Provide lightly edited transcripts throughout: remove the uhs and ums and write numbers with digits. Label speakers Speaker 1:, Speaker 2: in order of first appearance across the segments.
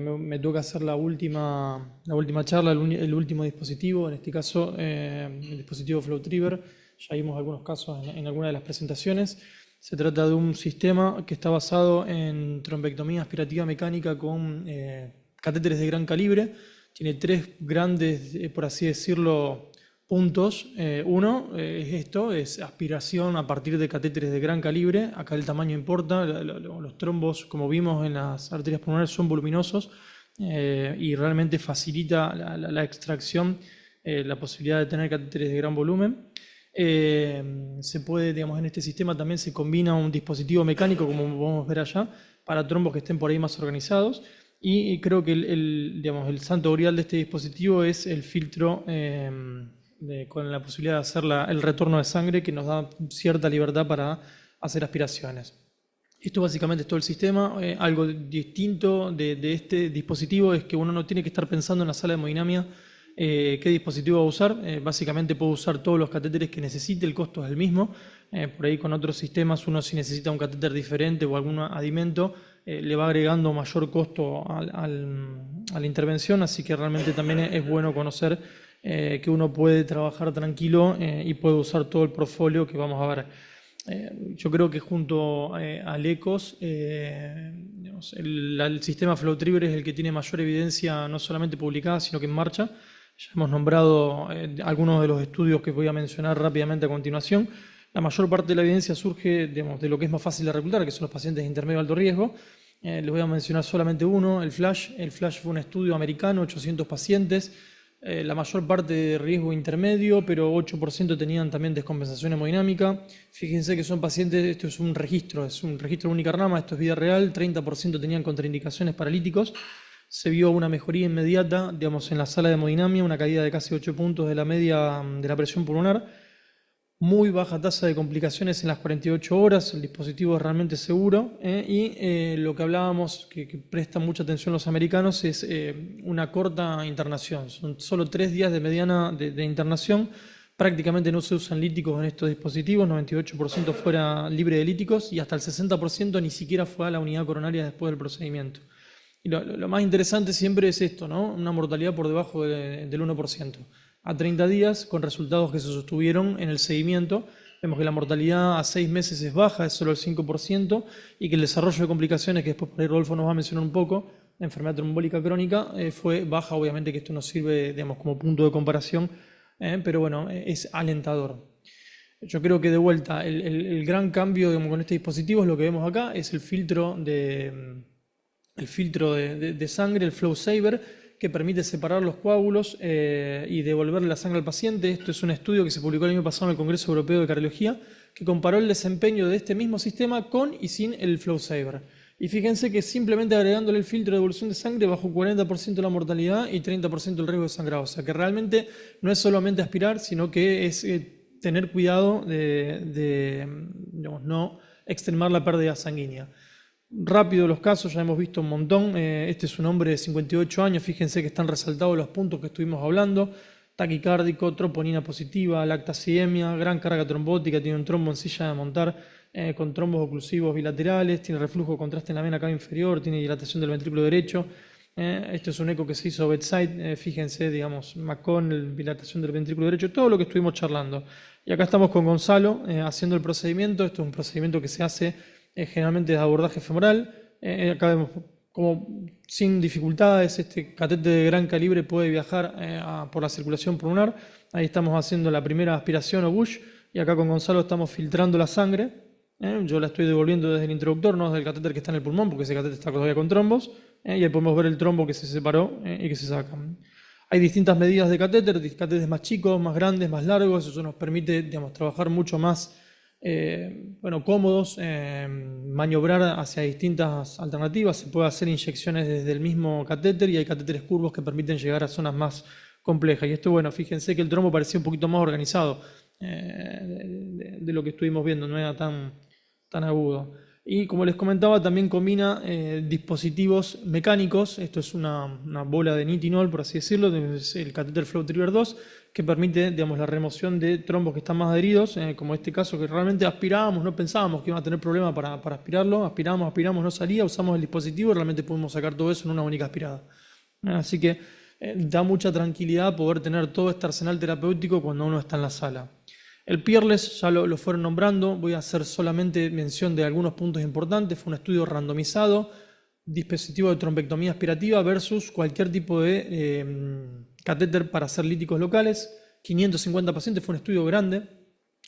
Speaker 1: Me toca hacer la última charla, el último dispositivo, en este caso el dispositivo FlowTriever. Ya vimos algunos casos en alguna de las presentaciones. Se trata de un sistema que está basado en trombectomía aspirativa mecánica con catéteres de gran calibre. Tiene tres grandes, por así decirlo, puntos. Uno es esto, es aspiración a partir de catéteres de gran calibre. Acá el tamaño importa. Los trombos, como vimos en las arterias pulmonares, son voluminosos y realmente facilita la extracción, la posibilidad de tener catéteres de gran volumen. Se puede, digamos, en este sistema también se combina un dispositivo mecánico, como podemos ver allá, para trombos que estén por ahí más organizados. Y creo que digamos, el santo grial de este dispositivo es el filtro con la posibilidad de hacer el retorno de sangre, que nos da cierta libertad para hacer aspiraciones. Esto básicamente es todo el sistema. Algo distinto de este dispositivo es que uno no tiene que estar pensando en la sala de hemodinamia qué dispositivo va a usar. Básicamente puedo usar todos los catéteres que necesite, el costo es el mismo. Por ahí con otros sistemas uno, si necesita un catéter diferente o algún adimento, le va agregando mayor costo a la intervención, así que realmente también es bueno conocer que uno puede trabajar tranquilo y puede usar todo el portfolio que vamos a ver. Yo creo que junto al ECOS, digamos, el sistema FlowTriever es el que tiene mayor evidencia, no solamente publicada, sino que en marcha. Ya hemos nombrado algunos de los estudios que voy a mencionar rápidamente a continuación. La mayor parte de la evidencia surge, digamos, de lo que es más fácil de reclutar, que son los pacientes de intermedio alto riesgo. Les voy a mencionar solamente uno, el FLASH. El FLASH fue un estudio americano, 800 pacientes. La mayor parte de riesgo intermedio, pero 8% tenían también descompensación hemodinámica. Fíjense que son pacientes, esto es un registro única rama, esto es vida real, 30% tenían contraindicaciones paralíticos. Se vio una mejoría inmediata, digamos, en la sala de hemodinamia, una caída de casi 8 puntos de la media de la presión pulmonar. Muy baja tasa de complicaciones en las 48 horas, el dispositivo es realmente seguro. Lo que hablábamos, que prestan mucha atención los americanos, es una corta internación. Son solo 3 días de mediana de internación. Prácticamente no se usan líticos en estos dispositivos, 98% fuera libre de líticos y hasta el 60% ni siquiera fue a la unidad coronaria después del procedimiento. Y lo más interesante siempre es esto, ¿no? Una mortalidad por debajo del 1%. A 30 días, con resultados que se sostuvieron en el seguimiento, vemos que la mortalidad a 6 meses es baja, es solo el 5%, y que el desarrollo de complicaciones, que después por ahí Rodolfo nos va a mencionar un poco, la enfermedad trombólica crónica, fue baja. Obviamente que esto nos sirve, digamos, como punto de comparación, pero bueno, es alentador. Yo creo que de vuelta, el gran cambio, digamos, con este dispositivo es lo que vemos acá, es el filtro de sangre, el FlowSaver, que permite separar los coágulos y devolverle la sangre al paciente. Esto es un estudio que se publicó el año pasado en el Congreso Europeo de Cardiología, que comparó el desempeño de este mismo sistema con y sin el FlowSaver. Y fíjense que simplemente agregándole el filtro de devolución de sangre bajó 40% la mortalidad y 30% el riesgo de sangrado. O sea que realmente no es solamente aspirar, sino que es tener cuidado de digamos, no extremar la pérdida sanguínea. Rápido los casos, ya hemos visto un montón. Este es un hombre de 58 años, fíjense que están resaltados los puntos que estuvimos hablando. Taquicárdico, troponina positiva, lactacidemia, gran carga trombótica, tiene un trombo en silla de montar con trombos oclusivos bilaterales, tiene reflujo de contraste en la vena cava inferior, tiene dilatación del ventrículo derecho. Esto es un eco que se hizo bedside, fíjense, digamos, McConnell, dilatación del ventrículo derecho, todo lo que estuvimos charlando. Y acá estamos con Gonzalo haciendo el procedimiento. Esto es un procedimiento que se hace generalmente de abordaje femoral. Acá vemos como sin dificultades este catéter de gran calibre puede viajar por la circulación pulmonar. Ahí estamos haciendo la primera aspiración o Bush, y acá con Gonzalo estamos filtrando la sangre. Yo la estoy devolviendo desde el introductor, no desde el catéter que está en el pulmón, porque ese catéter está todavía con trombos, y ahí podemos ver el trombo que se separó y que se saca. Hay distintas medidas de catéteres más chicos, más grandes, más largos. Eso nos permite, digamos, trabajar mucho más cómodos, maniobrar hacia distintas alternativas. Se puede hacer inyecciones desde el mismo catéter y hay catéteres curvos que permiten llegar a zonas más complejas. Y esto, bueno, fíjense que el trombo parecía un poquito más organizado de lo que estuvimos viendo, no era tan agudo. Y como les comentaba, también combina dispositivos mecánicos. Esto es una bola de nitinol, por así decirlo, es el catéter FlowTriever 2, que permite, digamos, la remoción de trombos que están más adheridos, como este caso que realmente aspirábamos, no pensábamos que iba a tener problema para aspirarlo, aspiramos, no salía, usamos el dispositivo y realmente pudimos sacar todo eso en una única aspirada. Así que da mucha tranquilidad poder tener todo este arsenal terapéutico cuando uno está en la sala. El Peerless ya lo fueron nombrando, voy a hacer solamente mención de algunos puntos importantes. Fue un estudio randomizado, dispositivo de trombectomía aspirativa versus cualquier tipo de catéter para hacer líticos locales. 550 pacientes, fue un estudio grande.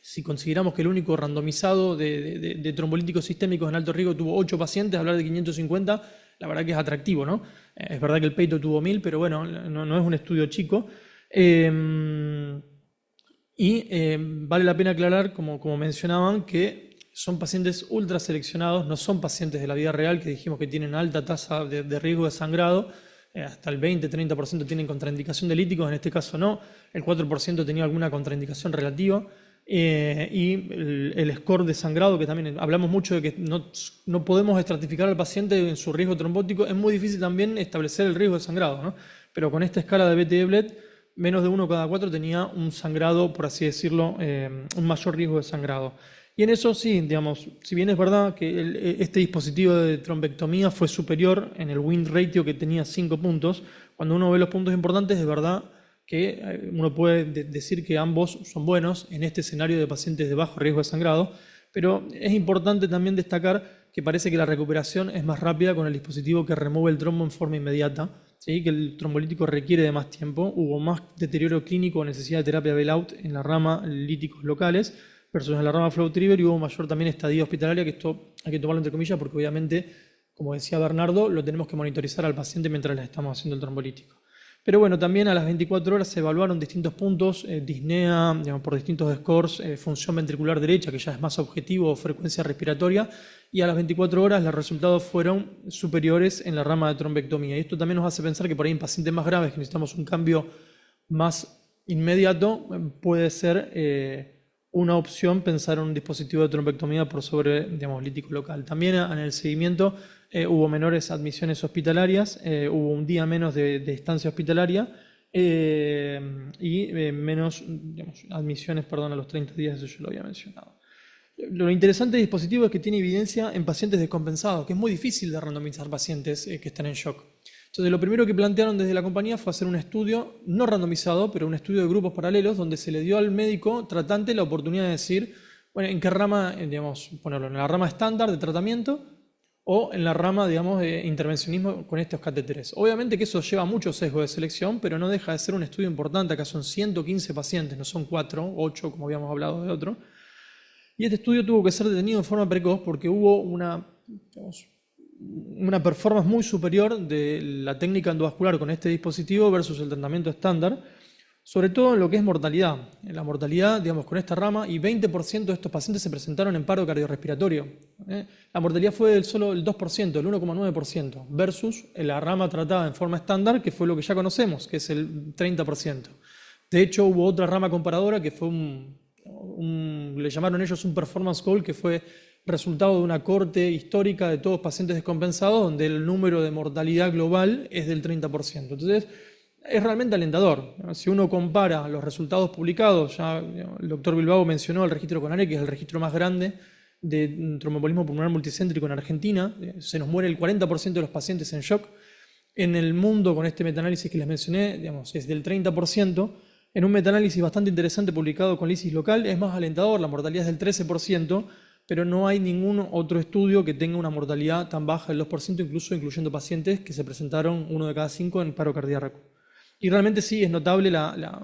Speaker 1: Si consideramos que el único randomizado de trombolíticos sistémicos en alto riesgo tuvo 8 pacientes, hablar de 550, la verdad que es atractivo, ¿no? Es verdad que el peito tuvo 1000, pero bueno, no es un estudio chico. Vale la pena aclarar, como mencionaban, que son pacientes ultra seleccionados, no son pacientes de la vida real que dijimos que tienen alta tasa de riesgo de sangrado, hasta el 20-30% tienen contraindicación de líticos, en este caso no, el 4% tenía alguna contraindicación relativa, y el score de sangrado, que también hablamos mucho de que no podemos estratificar al paciente en su riesgo trombótico, es muy difícil también establecer el riesgo de sangrado, ¿no? Pero con esta escala de BTE-BLED, menos de 1 cada 4 tenía un sangrado, por así decirlo, un mayor riesgo de sangrado. Y en eso sí, digamos, si bien es verdad que este dispositivo de trombectomía fue superior en el win ratio, que tenía 5 puntos, cuando uno ve los puntos importantes, es verdad que uno puede decir que ambos son buenos en este escenario de pacientes de bajo riesgo de sangrado, pero es importante también destacar que parece que la recuperación es más rápida con el dispositivo que remueve el trombo en forma inmediata, ¿sí? Que el trombolítico requiere de más tiempo. Hubo más deterioro clínico o necesidad de terapia bailout en la rama líticos locales versus en la rama FlowTriever, y hubo mayor también estadía hospitalaria, que esto hay que tomarlo entre comillas porque obviamente, como decía Bernardo, lo tenemos que monitorizar al paciente mientras le estamos haciendo el trombolítico. Pero bueno, también a las 24 horas se evaluaron distintos puntos, disnea, digamos, por distintos scores, función ventricular derecha, que ya es más objetivo, o frecuencia respiratoria, y a las 24 horas los resultados fueron superiores en la rama de trombectomía. Y esto también nos hace pensar que por ahí en pacientes más graves que necesitamos un cambio más inmediato, puede ser una opción pensar en un dispositivo de trombectomía por sobre, digamos, lítico local. También en el seguimiento hubo menores admisiones hospitalarias, hubo un día menos de estancia hospitalaria y menos, digamos, admisiones, perdón, a los 30 días, eso yo lo había mencionado. Lo interesante del dispositivo es que tiene evidencia en pacientes descompensados, que es muy difícil de randomizar pacientes que están en shock. Entonces, lo primero que plantearon desde la compañía fue hacer un estudio, no randomizado, pero un estudio de grupos paralelos, donde se le dio al médico tratante la oportunidad de decir, bueno, en qué rama, digamos, ponerlo, en la rama estándar de tratamiento o en la rama, digamos, de intervencionismo con estos catéteres. Obviamente que eso lleva mucho sesgo de selección, pero no deja de ser un estudio importante. Acá son 115 pacientes, no son 4, 8, como habíamos hablado de otro. Y este estudio tuvo que ser detenido en forma precoz porque hubo una performance muy superior de la técnica endovascular con este dispositivo versus el tratamiento estándar, sobre todo en lo que es mortalidad. En la mortalidad, digamos, con esta rama, y 20% de estos pacientes se presentaron en paro cardiorrespiratorio. La mortalidad fue solo el 2%, el 1,9%, versus la rama tratada en forma estándar, que fue lo que ya conocemos, que es el 30%. De hecho, hubo otra rama comparadora que fue le llamaron ellos un performance goal, que fue resultado de una corte histórica de todos pacientes descompensados, donde el número de mortalidad global es del 30%. Entonces, es realmente alentador. Si uno compara los resultados publicados, ya el doctor Bilbao mencionó el registro CONARE, que es el registro más grande de tromboembolismo pulmonar multicéntrico en Argentina, se nos muere el 40% de los pacientes en shock. En el mundo, con este metaanálisis que les mencioné, digamos, es del 30%. En un metaanálisis bastante interesante publicado con LISIS local, es más alentador, la mortalidad es del 13%, pero no hay ningún otro estudio que tenga una mortalidad tan baja del 2%, incluso incluyendo pacientes que se presentaron 1 de cada 5 en paro cardíaco. Y realmente sí es notable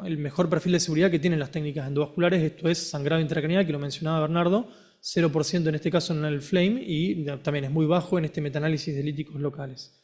Speaker 1: el mejor perfil de seguridad que tienen las técnicas endovasculares, esto es sangrado intracraneal, que lo mencionaba Bernardo, 0% en este caso en el FLAME, y también es muy bajo en este metaanálisis de líticos locales.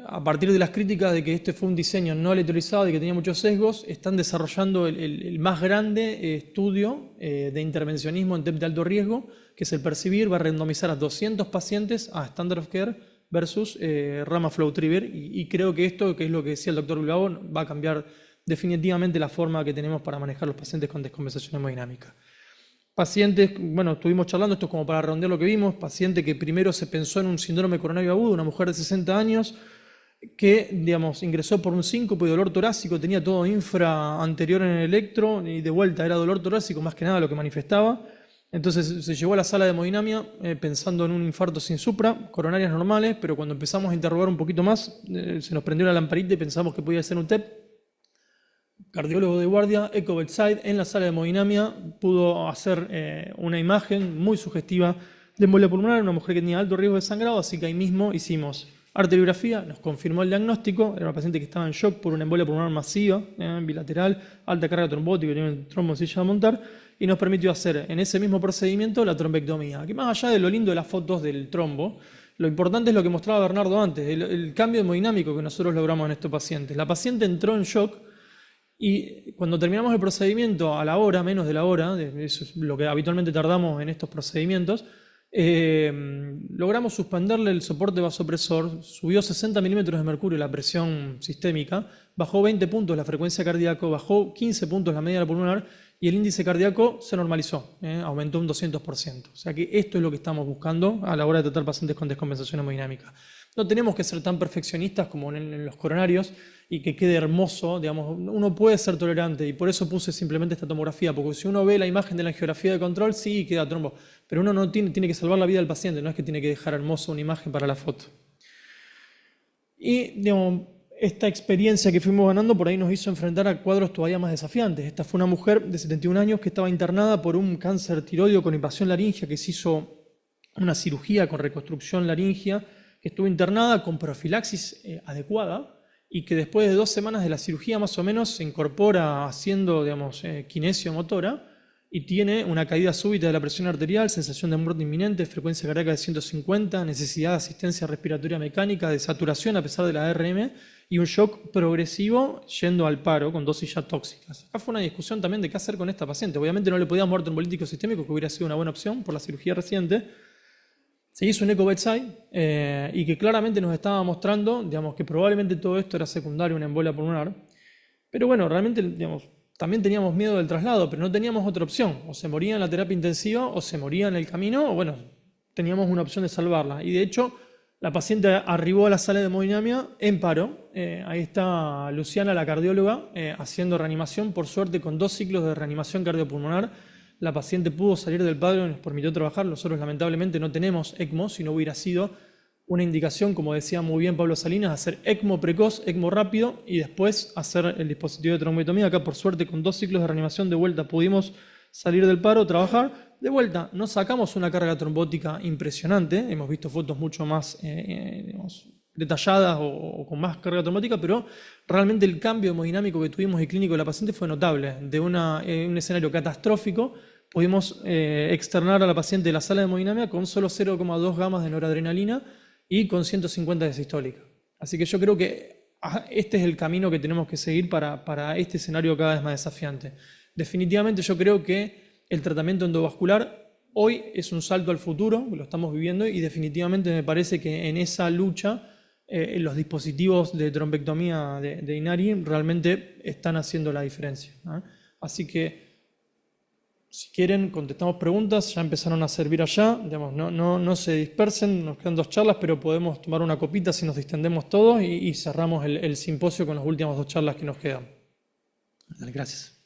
Speaker 1: A partir de las críticas de que este fue un diseño no aleatorizado y que tenía muchos sesgos, están desarrollando el más grande estudio de intervencionismo en TEP de alto riesgo, que es el Percibir. Va a randomizar a 200 pacientes a Standard of Care versus rama FlowTriever, y creo que esto, que es lo que decía el doctor Bilbao, va a cambiar definitivamente la forma que tenemos para manejar los pacientes con descompensación hemodinámica. Pacientes, bueno, estuvimos charlando, esto es como para redondear lo que vimos, paciente que primero se pensó en un síndrome coronario agudo, una mujer de 60 años, que, digamos, ingresó por un síncope y dolor torácico, tenía todo infra anterior en el electro, y de vuelta era dolor torácico más que nada lo que manifestaba. Entonces se llevó a la sala de hemodinamia pensando en un infarto sin supra, coronarias normales, pero cuando empezamos a interrogar un poquito más, se nos prendió la lamparita y pensamos que podía ser un TEP. Cardiólogo de guardia, eco bedside, en la sala de hemodinamia pudo hacer una imagen muy sugestiva de embolia pulmonar, una mujer que tenía alto riesgo de sangrado, así que ahí mismo hicimos arteriografía, nos confirmó el diagnóstico, era una paciente que estaba en shock por una embolia pulmonar masiva, bilateral, alta carga trombótica, tenía un trombo en silla de montar, y nos permitió hacer en ese mismo procedimiento la trombectomía, que más allá de lo lindo de las fotos del trombo, lo importante es lo que mostraba Bernardo antes, el cambio hemodinámico que nosotros logramos en estos pacientes. La paciente entró en shock, y cuando terminamos el procedimiento, a la hora, menos de la hora, eso es lo que habitualmente tardamos en estos procedimientos, logramos suspenderle el soporte vasopresor, subió 60 milímetros de mercurio la presión sistémica, bajó 20 puntos la frecuencia cardíaca, bajó 15 puntos la media pulmonar y el índice cardíaco se normalizó, aumentó un 200%. O sea que esto es lo que estamos buscando a la hora de tratar pacientes con descompensación hemodinámica. No tenemos que ser tan perfeccionistas como en los coronarios y que quede hermoso, digamos, uno puede ser tolerante y por eso puse simplemente esta tomografía, porque si uno ve la imagen de la angiografía de control, sí queda trombo, pero uno no tiene que salvar la vida del paciente, no es que tiene que dejar hermosa una imagen para la foto. Y, digamos, esta experiencia que fuimos ganando por ahí nos hizo enfrentar a cuadros todavía más desafiantes. Esta fue una mujer de 71 años que estaba internada por un cáncer tiroideo con invasión laringea, que se hizo una cirugía con reconstrucción laringea, que estuvo internada con profilaxis adecuada y que después de 2 semanas de la cirugía más o menos se incorpora haciendo, digamos, kinesio motora y tiene una caída súbita de la presión arterial, sensación de muerte inminente, frecuencia cardíaca de 150, necesidad de asistencia respiratoria mecánica, de saturación a pesar de la ARM y un shock progresivo yendo al paro con dosis ya tóxicas. Acá fue una discusión también de qué hacer con esta paciente. Obviamente no le podíamos dar trombolítico sistémico, que hubiera sido una buena opción por la cirugía reciente. Se hizo un eco bedside y que claramente nos estaba mostrando, digamos, que probablemente todo esto era secundario a una embolia pulmonar. Pero bueno, realmente, digamos, también teníamos miedo del traslado, pero no teníamos otra opción. O se moría en la terapia intensiva o se moría en el camino, o bueno, teníamos una opción de salvarla. Y de hecho, la paciente arribó a la sala de hemodinamia en paro. Ahí está Luciana, la cardióloga, haciendo reanimación, por suerte con 2 ciclos de reanimación cardiopulmonar. La paciente pudo salir del paro y nos permitió trabajar. Nosotros lamentablemente no tenemos ECMO, si no hubiera sido una indicación, como decía muy bien Pablo Salinas, hacer ECMO precoz, ECMO rápido y después hacer el dispositivo de trombotomía. Acá por suerte con 2 ciclos de reanimación de vuelta pudimos salir del paro, trabajar. De vuelta, no sacamos una carga trombótica impresionante, hemos visto fotos mucho más digamos, detalladas o con más carga trombótica, pero realmente el cambio hemodinámico que tuvimos y clínico de la paciente fue notable. De un escenario catastrófico pudimos externar a la paciente de la sala de hemodinamia con solo 0,2 gamas de noradrenalina y con 150 de sistólica. Así que yo creo que este es el camino que tenemos que seguir para este escenario cada vez más desafiante. Definitivamente yo creo que el tratamiento endovascular hoy es un salto al futuro, lo estamos viviendo, y definitivamente me parece que en esa lucha los dispositivos de trombectomía de Inari realmente están haciendo la diferencia. Así que si quieren, contestamos preguntas, ya empezaron a servir allá, digamos, no se dispersen, nos quedan 2 charlas, pero podemos tomar una copita si nos distendemos todos y cerramos el simposio con las últimas 2 charlas que nos quedan. Dale, gracias.